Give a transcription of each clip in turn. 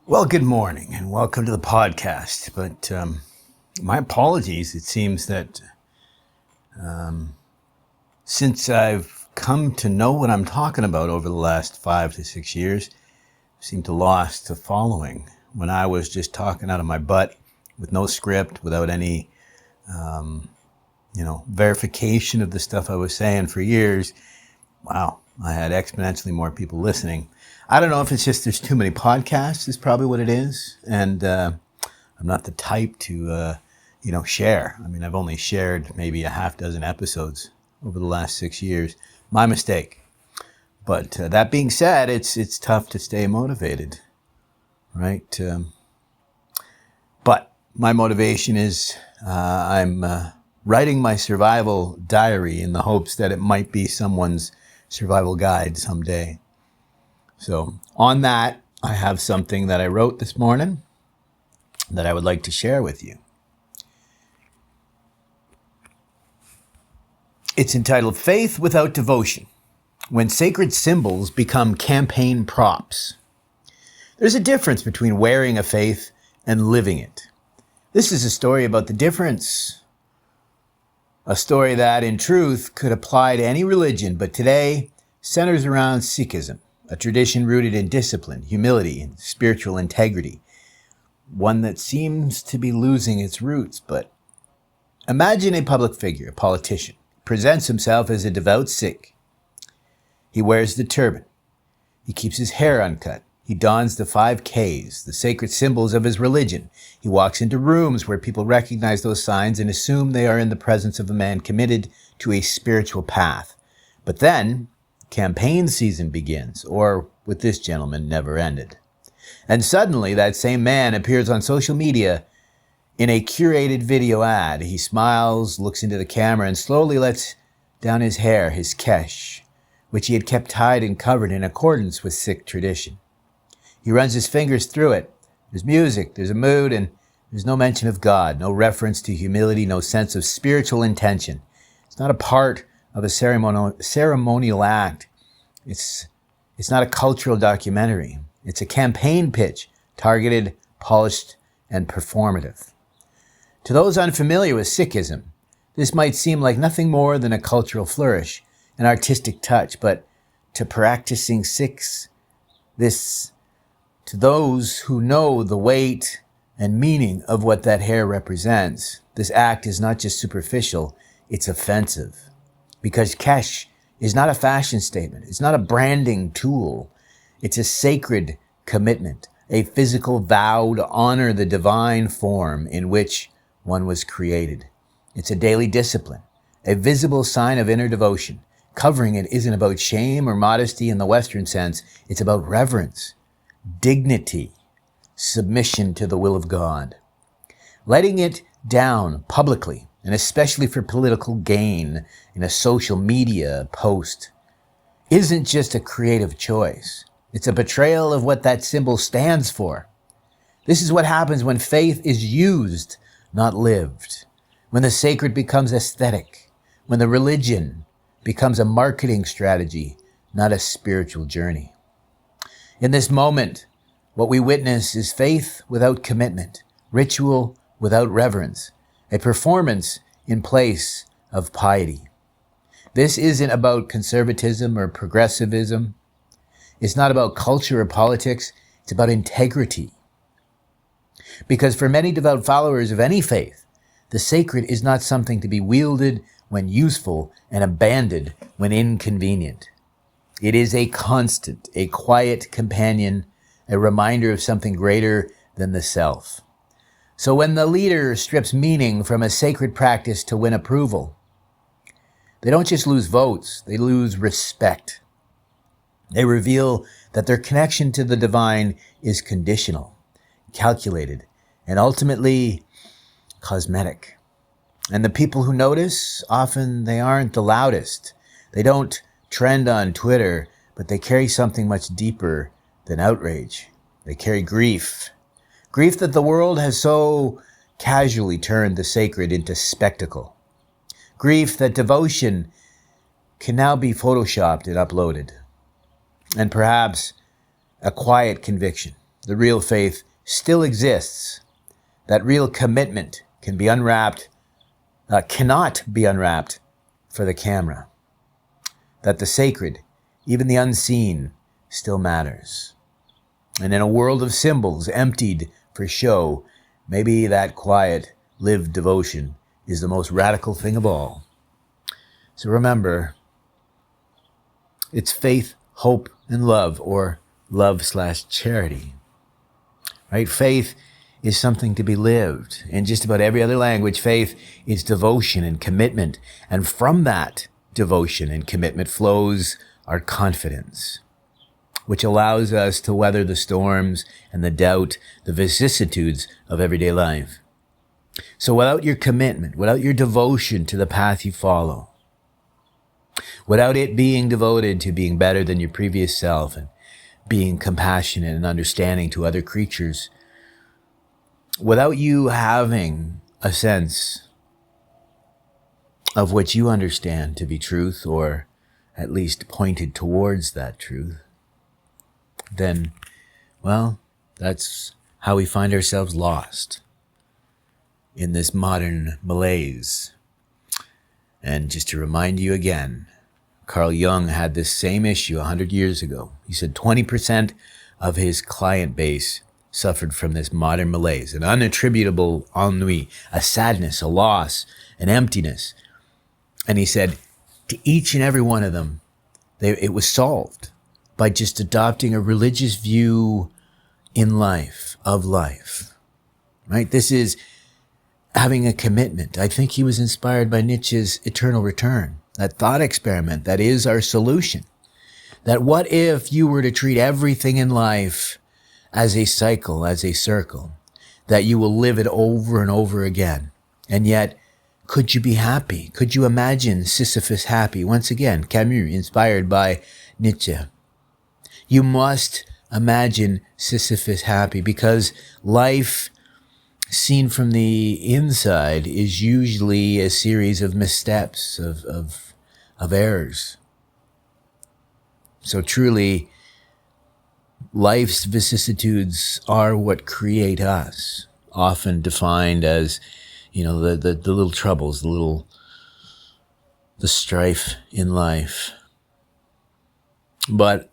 Well, good morning and welcome to the podcast. But my apologies. It seems that since I've come to know what I'm talking about over the last 5 to 6 years, I seem to lost the following. When I was just talking out of my butt with no script, without any, verification of the stuff I was saying for years, wow, I had exponentially more people listening. I don't know if it's just there's too many podcasts is probably what it is. And I'm not the type to, share. I mean, I've only shared maybe a half dozen episodes over the last 6 years. My mistake. But that being said, it's tough to stay motivated, right? But my motivation is I'm writing my survival diary in the hopes that it might be someone's survival guide someday. So on that, I have something that I wrote this morning that I would like to share with you. It's entitled Faith Without Devotion, When Sacred Symbols Become Campaign Props. There's a difference between wearing a faith and living it. This is a story about the difference. A story that, in truth, could apply to any religion, but today centers around Sikhism, a tradition rooted in discipline, humility, and spiritual integrity. One that seems to be losing its roots, but imagine a public figure, a politician, presents himself as a devout Sikh. He wears the turban. He keeps his hair uncut. He dons the 5 Ks, the sacred symbols of his religion. He walks into rooms where people recognize those signs and assume they are in the presence of a man committed to a spiritual path. But then, campaign season begins, or with this gentleman, never ended. And suddenly, that same man appears on social media in a curated video ad. He smiles, looks into the camera, and slowly lets down his hair, his Kesh, which he had kept tied and covered in accordance with Sikh tradition. He runs his fingers through it. There's music, there's a mood, and there's no mention of God, no reference to humility, no sense of spiritual intention. It's not a part of a ceremonial act. It's not a cultural documentary. It's a campaign pitch, targeted, polished, and performative. To those unfamiliar with Sikhism, this might seem like nothing more than a cultural flourish, an artistic touch, but to practicing Sikhs, to those who know the weight and meaning of what that hair represents, this act is not just superficial, it's offensive. Because Kesh is not a fashion statement. It's not a branding tool. It's a sacred commitment, a physical vow to honor the divine form in which one was created. It's a daily discipline, a visible sign of inner devotion. Covering it isn't about shame or modesty in the Western sense. It's about reverence, dignity, submission to the will of God. Letting it down publicly, and especially for political gain in a social media post, isn't just a creative choice. It's a betrayal of what that symbol stands for. This is what happens when faith is used, not lived. When the sacred becomes aesthetic. When the religion becomes a marketing strategy, not a spiritual journey. In this moment, what we witness is faith without commitment, ritual without reverence, a performance in place of piety. This isn't about conservatism or progressivism. It's not about culture or politics. It's about integrity. Because for many devout followers of any faith, the sacred is not something to be wielded when useful and abandoned when inconvenient. It is a constant, a quiet companion, a reminder of something greater than the self. So when the leader strips meaning from a sacred practice to win approval, they don't just lose votes, they lose respect. They reveal that their connection to the divine is conditional, calculated, and ultimately cosmetic. And the people who notice, often they aren't the loudest. They don't trend on Twitter, but they carry something much deeper than outrage. They carry grief. Grief that the world has so casually turned the sacred into spectacle. Grief that devotion can now be photoshopped and uploaded. And perhaps a quiet conviction the real faith still exists, that real commitment can be unwrapped, cannot be unwrapped for the camera, that the sacred, even the unseen, still matters. And in a world of symbols emptied for show, maybe that quiet, lived devotion is the most radical thing of all. So remember, it's faith, hope, and love, or love/charity. Right? Faith is something to be lived. In just about every other language, faith is devotion and commitment. And from that devotion and commitment flows our confidence, which allows us to weather the storms and the doubt, the vicissitudes of everyday life. So without your commitment, without your devotion to the path you follow, without it being devoted to being better than your previous self and being compassionate and understanding to other creatures, without you having a sense of what you understand to be truth, or at least pointed towards that truth, then, well, that's how we find ourselves lost in this modern malaise. And just to remind you again, Carl Jung had this same issue 100 years ago. He said 20% of his client base suffered from this modern malaise, an unattributable ennui, a sadness, a loss, an emptiness. And he said to each and every one of them, it was solved by just adopting a religious view in life, of life, right? This is having a commitment. I think he was inspired by Nietzsche's Eternal Return, that thought experiment that is our solution. That what if you were to treat everything in life as a cycle, as a circle, that you will live it over and over again. And yet, could you be happy? Could you imagine Sisyphus happy? Once again, Camus, inspired by Nietzsche. You must imagine Sisyphus happy, because life seen from the inside is usually a series of missteps, of errors. So truly, life's vicissitudes are what create us, often defined as, the little troubles, the strife in life. But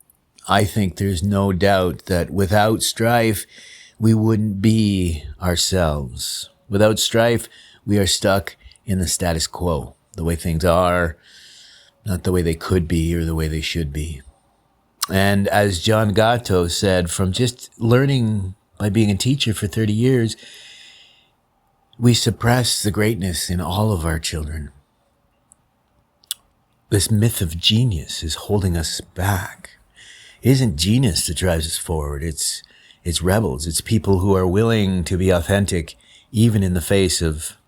I think there's no doubt that without strife, we wouldn't be ourselves. Without strife, we are stuck in the status quo, the way things are, not the way they could be or the way they should be. And as John Gatto said, from just learning by being a teacher for 30 years, we suppress the greatness in all of our children. This myth of genius is holding us back. It isn't genius that drives us forward. It's rebels. It's people who are willing to be authentic, even in the face of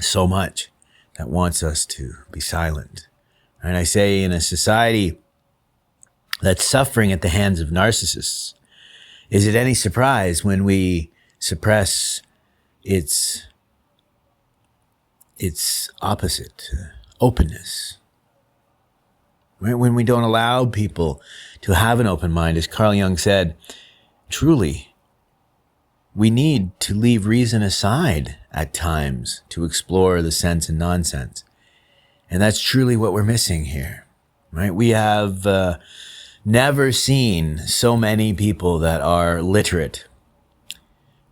so much that wants us to be silent. And I say, in a society that's suffering at the hands of narcissists, is it any surprise when we suppress its opposite, openness? Right? When we don't allow people to have an open mind, as Carl Jung said, truly, we need to leave reason aside at times to explore the sense and nonsense. And that's truly what we're missing here, right? We have never seen so many people that are literate,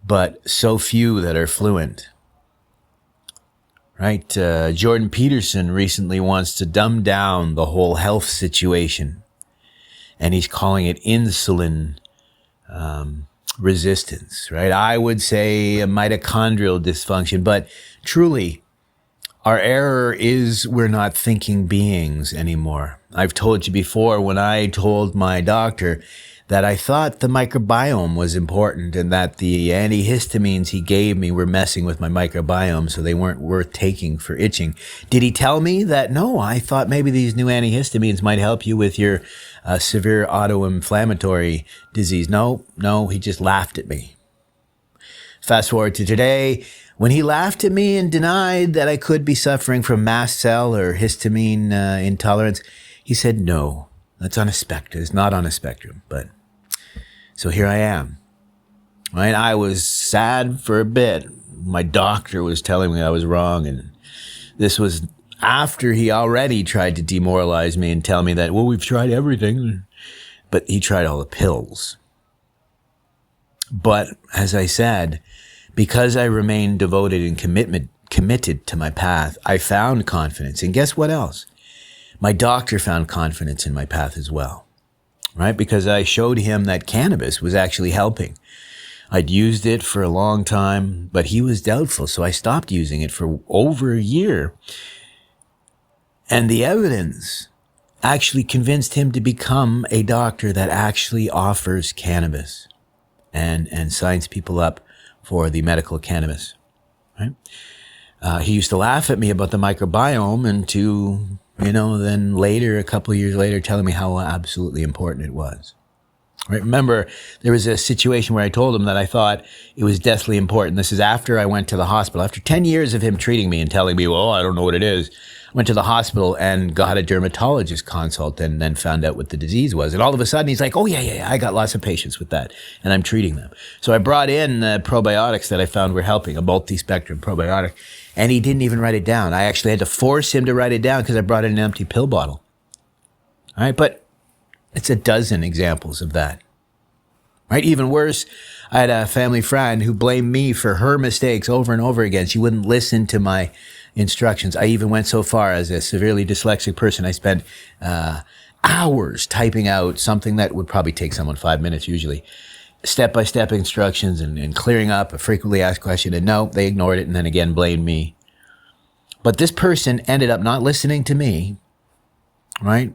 but so few that are fluent, right? Jordan Peterson recently wants to dumb down the whole health situation, and he's calling it insulin resistance, right? I would say a mitochondrial dysfunction, but truly, our error is we're not thinking beings anymore. I've told you before, when I told my doctor that I thought the microbiome was important and that the antihistamines he gave me were messing with my microbiome, so they weren't worth taking for itching. Did he tell me that? No, I thought maybe these new antihistamines might help you with your severe autoinflammatory disease. No, he just laughed at me. Fast forward to today, when he laughed at me and denied that I could be suffering from mast cell or histamine intolerance, he said, no, that's on a spectrum. It's not on a spectrum, but So here I am, right? I was sad for a bit. My doctor was telling me I was wrong, and this was after he already tried to demoralize me and tell me that, well, we've tried everything, but he tried all the pills. But as I said, because I remained devoted and committed to my path, I found confidence. And guess what else? My doctor found confidence in my path as well, right? Because I showed him that cannabis was actually helping. I'd used it for a long time, but he was doubtful, so I stopped using it for over a year. And the evidence actually convinced him to become a doctor that actually offers cannabis and signs people up for the medical cannabis, right? He used to laugh at me about the microbiome and then later, a couple of years later, telling me how absolutely important it was. Right? Remember, there was a situation where I told him that I thought it was deathly important. This is after I went to the hospital. After 10 years of him treating me and telling me, well, I don't know what it is, I went to the hospital and got a dermatologist consult and then found out what the disease was. And all of a sudden, he's like, oh, yeah, I got lots of patients with that, and I'm treating them. So I brought in probiotics that I found were helping, a multi-spectrum probiotic, and he didn't even write it down. I actually had to force him to write it down because I brought in an empty pill bottle. All right, but it's a dozen examples of that, right? Even worse, I had a family friend who blamed me for her mistakes over and over again. She wouldn't listen to my instructions. I even went so far as a severely dyslexic person. I spent hours typing out something that would probably take someone 5 minutes usually, step-by-step instructions and clearing up a frequently asked question. And no, they ignored it and then again blamed me. But this person ended up not listening to me, right?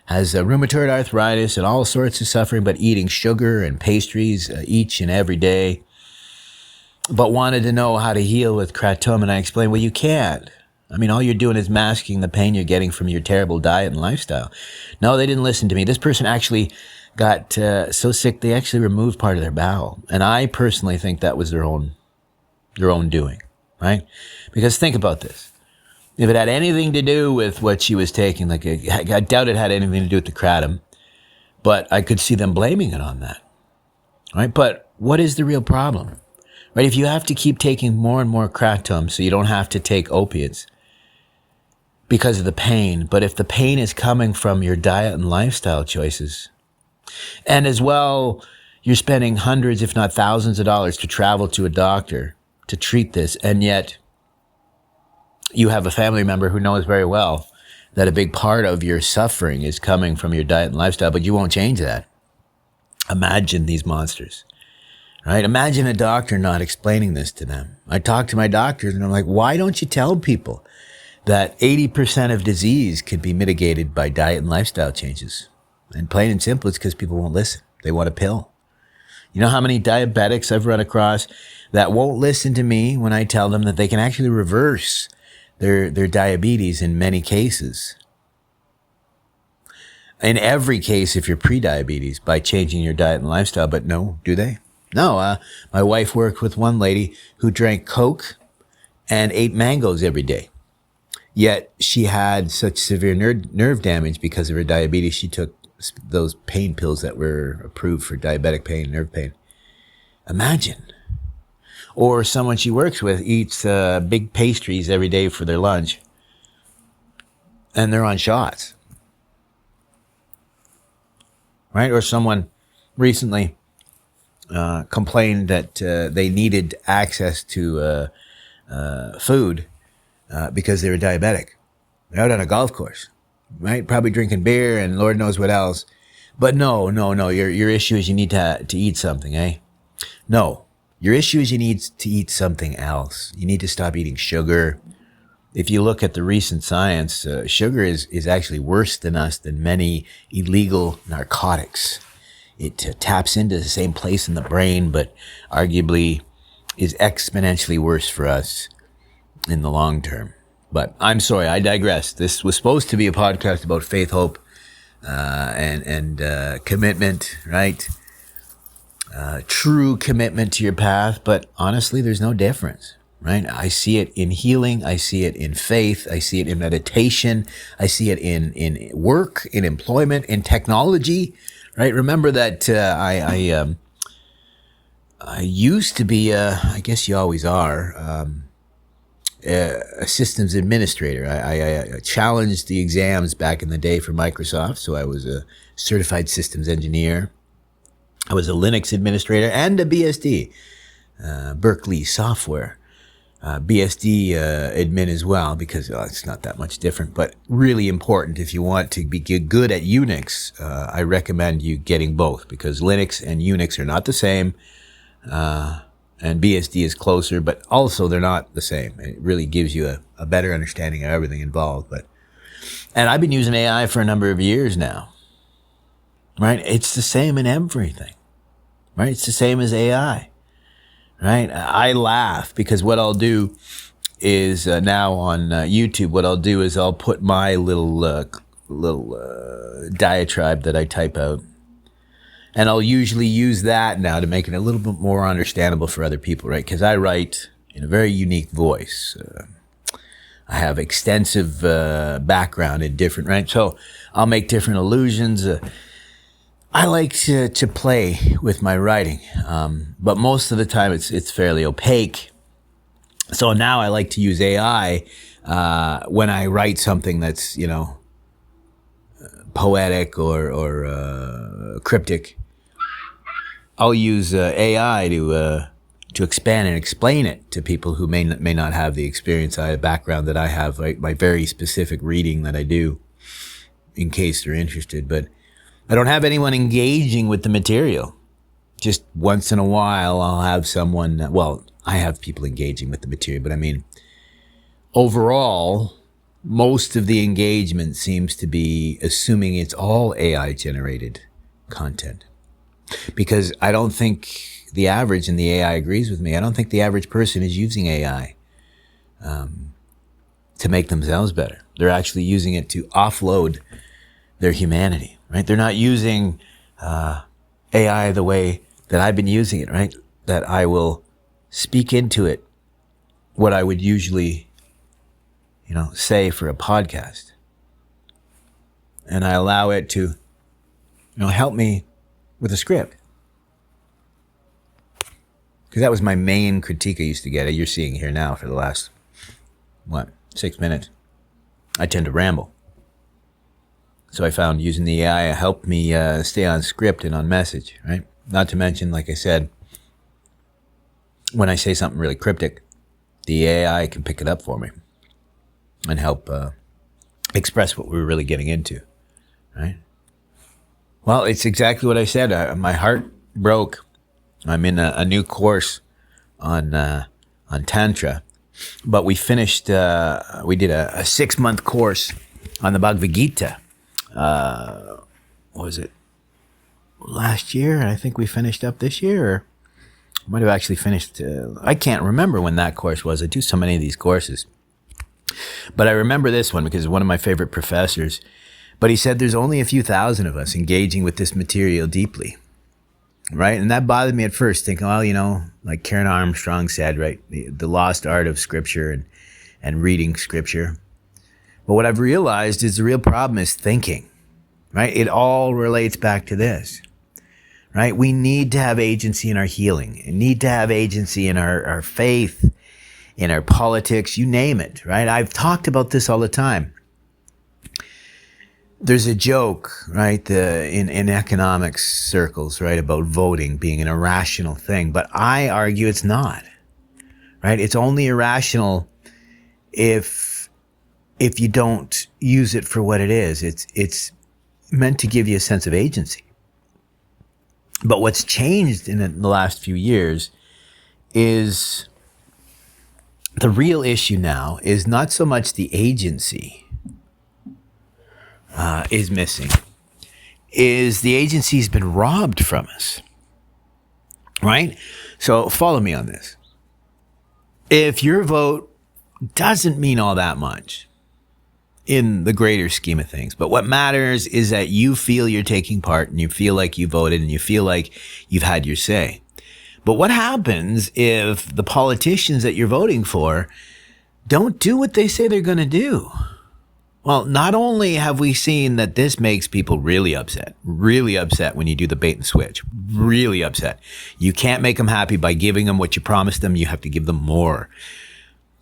Has rheumatoid arthritis and all sorts of suffering, but eating sugar and pastries each and every day, but wanted to know how to heal with kratom. And I explained, well, you can't. I mean, all you're doing is masking the pain you're getting from your terrible diet and lifestyle. No, they didn't listen to me. This person actually got so sick, they actually removed part of their bowel. And I personally think that was their own doing, right? Because think about this. If it had anything to do with what she was taking, I doubt it had anything to do with the kratom, but I could see them blaming it on that, right? But what is the real problem, right? If you have to keep taking more and more kratom so you don't have to take opiates because of the pain, but if the pain is coming from your diet and lifestyle choices, and as well, you're spending hundreds, if not thousands of dollars to travel to a doctor to treat this, and yet you have a family member who knows very well that a big part of your suffering is coming from your diet and lifestyle, but you won't change that. Imagine these monsters, right? Imagine a doctor not explaining this to them. I talk to my doctors and I'm like, why don't you tell people that 80% of disease could be mitigated by diet and lifestyle changes? And plain and simple, it's because people won't listen. They want a pill. You know how many diabetics I've run across that won't listen to me when I tell them that they can actually reverse their diabetes in many cases. In every case, if you're pre-diabetes, by changing your diet and lifestyle, but no, do they? No, my wife worked with one lady who drank Coke and ate mangoes every day. Yet she had such severe nerve damage because of her diabetes, she took those pain pills that were approved for diabetic pain, nerve pain. Imagine. Or someone she works with eats big pastries every day for their lunch, and they're on shots, right? Or someone recently complained that they needed access to food because they were diabetic. They're out on a golf course, right? Probably drinking beer and Lord knows what else. But no. Your issue is you need to eat something, eh? No. Your issue is you need to eat something else. You need to stop eating sugar. If you look at the recent science, sugar is actually worse than many illegal narcotics. It taps into the same place in the brain, but arguably is exponentially worse for us in the long term. But I'm sorry, I digress. This was supposed to be a podcast about faith, hope, and commitment, right? True commitment to your path, but honestly, there's no difference, right? I see it in healing. I see it in faith. I see it in meditation. I see it in work, in employment, in technology, right? Remember that I I used to be, I guess you always are, a systems administrator. I challenged the exams back in the day for Microsoft, so I was a certified systems engineer. I was a Linux administrator and a BSD, Berkeley software. BSD admin as well, because it's not that much different, but really important if you want to be good at Unix. I recommend you getting both, because Linux and Unix are not the same, and BSD is closer, but also they're not the same. It really gives you a better understanding of everything involved. And I've been using AI for a number of years now, right? It's the same in everything, right? It's the same as AI. Right? I laugh because what I'll do is now on YouTube, what I'll do is I'll put my little diatribe that I type out, and I'll usually use that now to make it a little bit more understandable for other people, right? Because I write in a very unique voice. I have extensive background in different, right? So I'll make different allusions. I like to play with my writing, but most of the time it's fairly opaque. So now I like to use AI when I write something that's, poetic or cryptic. I'll use AI to expand and explain it to people who may not have the experience, background that I have, right? My very specific reading that I do, in case they're interested, but I don't have anyone engaging with the material. Just once in a while, I'll have someone, I have people engaging with the material, but I mean, overall, most of the engagement seems to be assuming it's all AI generated content. Because I don't think the average, and the AI agrees with me, I don't think the average person is using AI to make themselves better. They're actually using it to offload their humanity. Right? They're not using AI the way that I've been using it, right? That I will speak into it what I would usually, say for a podcast. And I allow it to, help me with a script. Because that was my main critique I used to get. You're seeing here now for the last, 6 minutes. I tend to ramble. So I found using the AI helped me stay on script and on message, right? Not to mention, like I said, when I say something really cryptic, the AI can pick it up for me and help express what we're really getting into, right? Well, it's exactly what I said. My heart broke. I'm in a new course on Tantra, but we finished, we did a 6-month course on the Bhagavad Gita. What was it? Last year? I think we finished up this year, or might have actually finished. I can't remember when that course was. I do so many of these courses. But I remember this one because one of my favorite professors, but he said there's only a few thousand of us engaging with this material deeply. Right? And that bothered me at first, thinking, like Karen Armstrong said, right? The lost art of scripture and reading scripture. But what I've realized is the real problem is thinking, right? It all relates back to this, right? We need to have agency in our healing, and need to have agency in our faith, in our politics, you name it, right? I've talked about this all the time. There's a joke, right, in economics circles, right, about voting being an irrational thing, but I argue it's not, right? It's only irrational if you don't use it for what it is. It's meant to give you a sense of agency. But what's changed in the last few years is the real issue now is not so much the agency is missing, is the agency's been robbed from us, right? So follow me on this. If your vote doesn't mean all that much in the greater scheme of things, but what matters is that you feel you're taking part and you feel like you voted and you feel like you've had your say. But what happens if the politicians that you're voting for don't do what they say they're going to do? Well, not only have we seen that this makes people really upset when you do the bait and switch, really upset. You can't make them happy by giving them what you promised them. You have to give them more.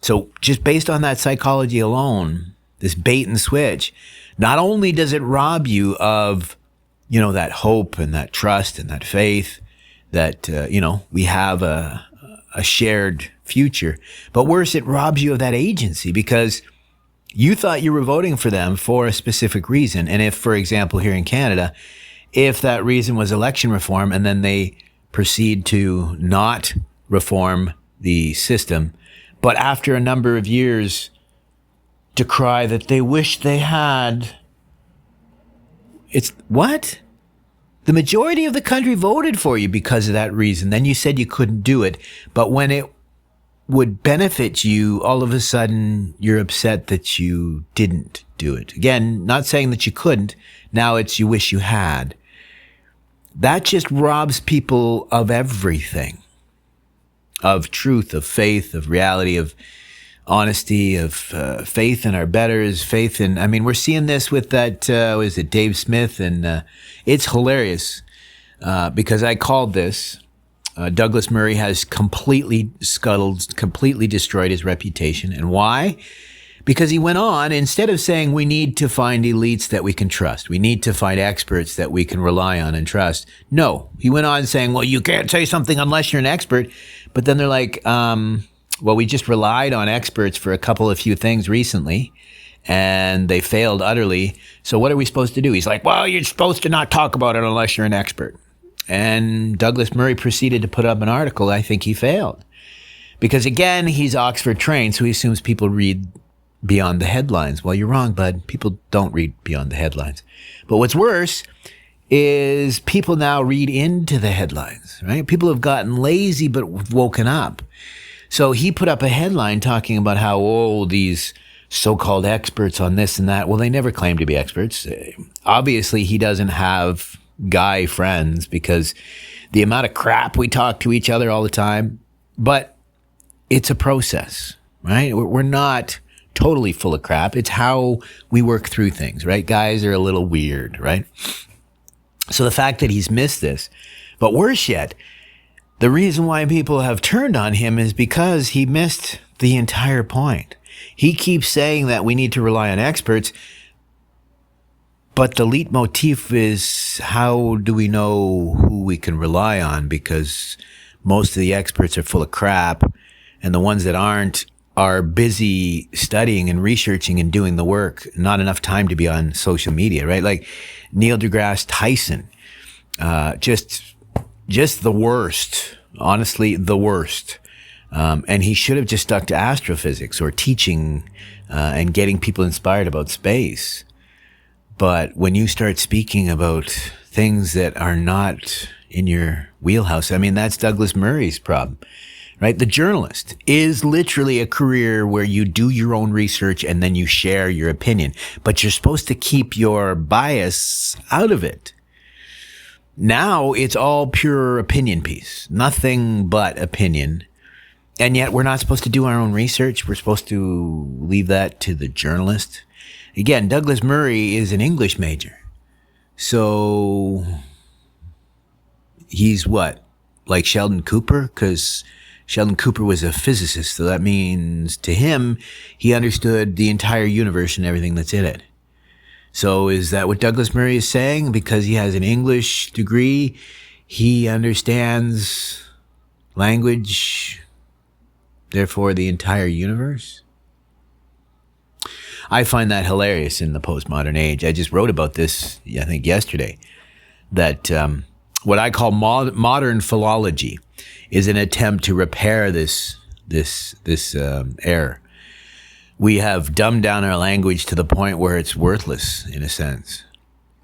So just based on that psychology alone, this bait and switch, not only does it rob you of, that hope and that trust and that faith that, we have a shared future, but worse, it robs you of that agency because you thought you were voting for them for a specific reason. And if, for example, here in Canada, if that reason was election reform and then they proceed to not reform the system, but after a number of years decry that they wish they had, it's what? The majority of the country voted for you because of that reason. Then you said you couldn't do it. But when it would benefit you, all of a sudden you're upset that you didn't do it. Again, not saying that you couldn't. Now it's you wish you had. That just robs people of everything. Of truth, of faith, of reality, of honesty, of faith in our betters, faith in, we're seeing this with that, Dave Smith? And it's hilarious because I called this, Douglas Murray has completely destroyed his reputation. And why? Because he went on, instead of saying we need to find elites that we can trust, we need to find experts that we can rely on and trust. No, he went on saying, well, you can't say something unless you're an expert. But then they're like, well, we just relied on experts for a couple of few things recently, and they failed utterly. So what are we supposed to do? He's like, well, you're supposed to not talk about it unless you're an expert. And Douglas Murray proceeded to put up an article. I think he failed. Because again, he's Oxford trained, so he assumes people read beyond the headlines. Well, you're wrong, bud. People don't read beyond the headlines. But what's worse is people now read into the headlines, right? People have gotten lazy but woken up. So he put up a headline talking about how, these so-called experts on this and that. Well, they never claim to be experts. Obviously, he doesn't have guy friends because the amount of crap we talk to each other all the time. But it's a process, right? We're not totally full of crap. It's how we work through things, right? Guys are a little weird, right? So the fact that he's missed this, but worse yet, the reason why people have turned on him is because he missed the entire point. He keeps saying that we need to rely on experts, but the leitmotif is how do we know who we can rely on? Because most of the experts are full of crap, and the ones that aren't are busy studying and researching and doing the work. Not enough time to be on social media, right? Like Neil deGrasse Tyson, just the worst, honestly, the worst. And he should have just stuck to astrophysics or teaching and getting people inspired about space. But when you start speaking about things that are not in your wheelhouse, that's Douglas Murray's problem, right? The journalist is literally a career where you do your own research and then you share your opinion, but you're supposed to keep your bias out of it. Now it's all pure opinion piece, nothing but opinion. And yet we're not supposed to do our own research. We're supposed to leave that to the journalist. Again, Douglas Murray is an English major. So he's what? Like Sheldon Cooper? Because Sheldon Cooper was a physicist. So that means to him, he understood the entire universe and everything that's in it. So is that what Douglas Murray is saying? Because he has an English degree, he understands language, therefore the entire universe? I find that hilarious in the postmodern age. I just wrote about this, I think yesterday, that what I call modern philology is an attempt to repair this error. We have dumbed down our language to the point where it's worthless, in a sense,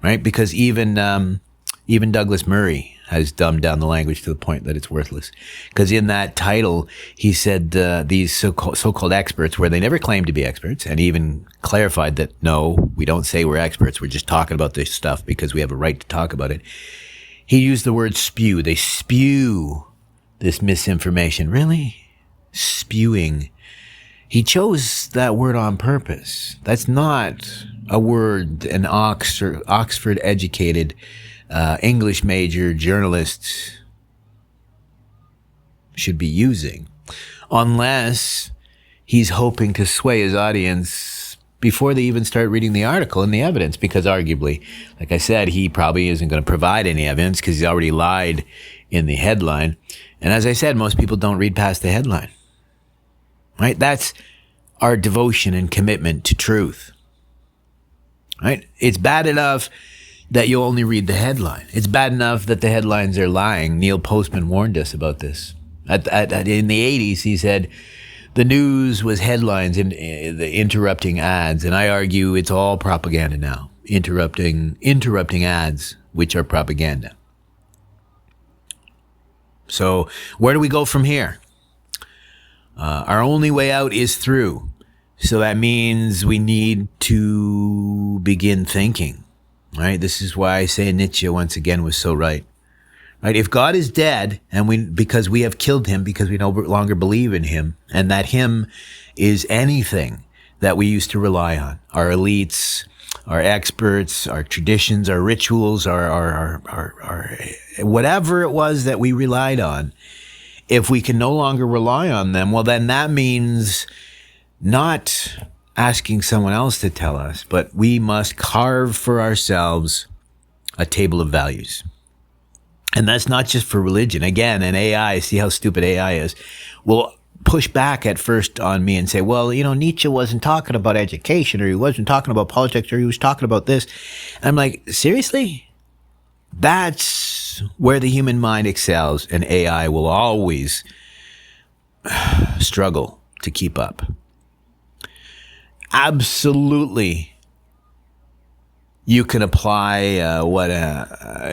right? Because even Douglas Murray has dumbed down the language to the point that it's worthless. Because in that title, he said these so-called experts, where they never claimed to be experts, and even clarified that, no, we don't say we're experts. We're just talking about this stuff because we have a right to talk about it. He used the word spew. They spew this misinformation. Really? Spewing. He chose that word on purpose. That's not a word an Oxford educated English major journalist should be using, unless he's hoping to sway his audience before they even start reading the article and the evidence, because arguably, like I said, he probably isn't going to provide any evidence because he's already lied in the headline. And as I said, most people don't read past the headline, right? That's our devotion and commitment to truth, right? It's bad enough that you'll only read the headline. It's bad enough that the headlines are lying. Neil Postman warned us about this. In the 80s, he said the news was headlines and the interrupting ads. And I argue it's all propaganda now. Interrupting ads, which are propaganda. So where do we go from here? Our only way out is through. So that means we need to begin thinking, right? This is why I say Nietzsche once again was so right. Right? If God is dead because we have killed him because we no longer believe in him, and that him is anything that we used to rely on, our elites, our experts, our traditions, our rituals, our whatever it was that we relied on, if we can no longer rely on them, well, then that means not asking someone else to tell us, but we must carve for ourselves a table of values. And that's not just for religion. Again, an AI, see how stupid AI is, will push back at first on me and say, well, Nietzsche wasn't talking about education, or he wasn't talking about politics, or he was talking about this. And I'm like, seriously? That's where the human mind excels, and AI will always struggle to keep up. Absolutely. You can apply what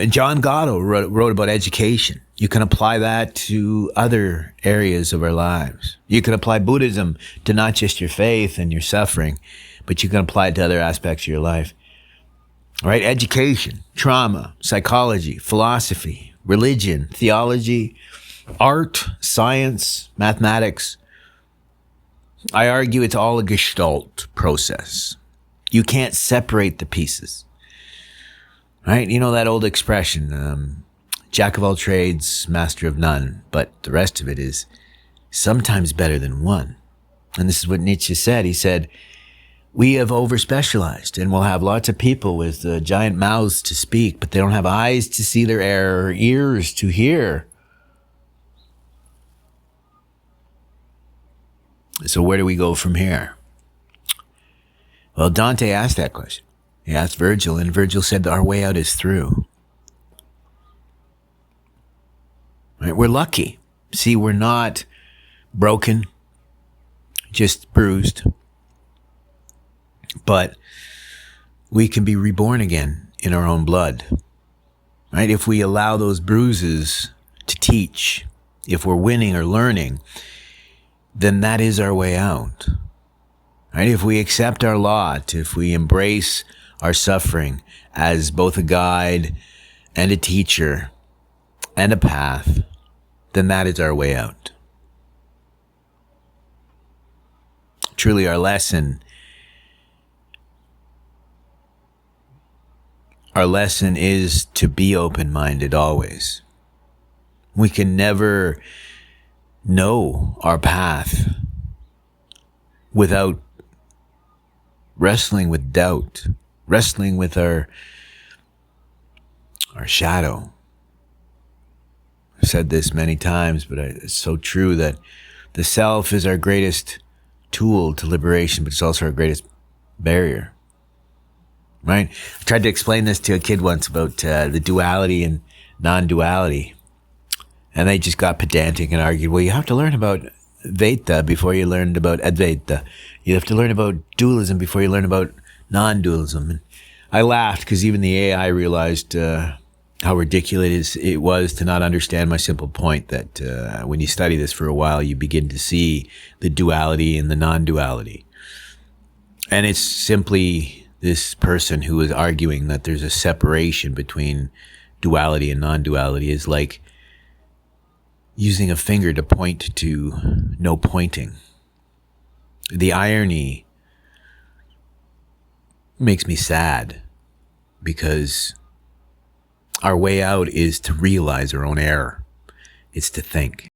John Gatto wrote about education. You can apply that to other areas of our lives. You can apply Buddhism to not just your faith and your suffering, but you can apply it to other aspects of your life. All right? Education, trauma, psychology, philosophy, religion, theology, art, science, mathematics. I argue it's all a gestalt process. You can't separate the pieces, right? You know that old expression, jack of all trades, master of none, but the rest of it is sometimes better than one. And this is what Nietzsche said. He said, we have over-specialized, and we'll have lots of people with giant mouths to speak, but they don't have eyes to see their error, or ears to hear. So where do we go from here? Well, Dante asked that question. He asked Virgil, and Virgil said our way out is through. Right? We're lucky. See, we're not broken, just bruised. But we can be reborn again in our own blood. Right? If we allow those bruises to teach, if we're winning or learning, then that is our way out. Right? If we accept our lot, if we embrace our suffering as both a guide and a teacher and a path, then that is our way out. Truly, our lesson is to be open-minded always. We can never know our path without wrestling with doubt, wrestling with our shadow. I've said this many times, but it's so true that the self is our greatest tool to liberation, but it's also our greatest barrier. Right? I tried to explain this to a kid once about the duality and non-duality. And they just got pedantic and argued, well, you have to learn about Vaita before you learned about Advaita. You have to learn about dualism before you learn about non-dualism. And I laughed because even the AI realized how ridiculous it was to not understand my simple point that when you study this for a while, you begin to see the duality and the non-duality. And it's simply this person who is arguing that there's a separation between duality and non-duality is like using a finger to point to no pointing. The irony makes me sad because our way out is to realize our own error. It's to think.